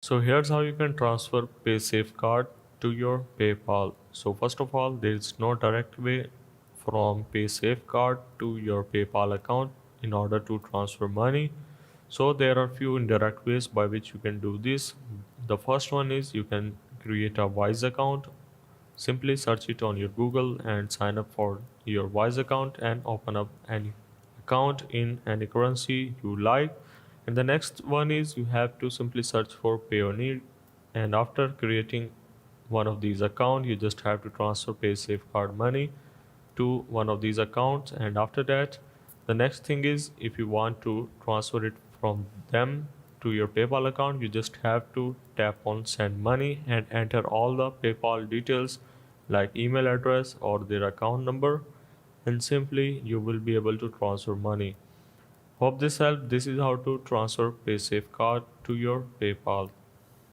So here's how you can transfer Paysafecard to your PayPal. So first of all, there is no direct way from Paysafecard to your PayPal account in order to transfer money. So there are few indirect ways by which you can do this. The first one is you can create a Wise account. Simply search it on your Google and sign up for your Wise account and open up any account in any currency you like. And the next one is you have to simply search for Payoneer, and after creating one of these accounts you just have to transfer Paysafecard money to one of these accounts. And after that, the next thing is if you want to transfer it from them to your PayPal account, you just have to tap on send money and enter all the PayPal details like email address or their account number, and simply you will be able to transfer money. Hope this helped. This is how to transfer Paysafecard to your PayPal.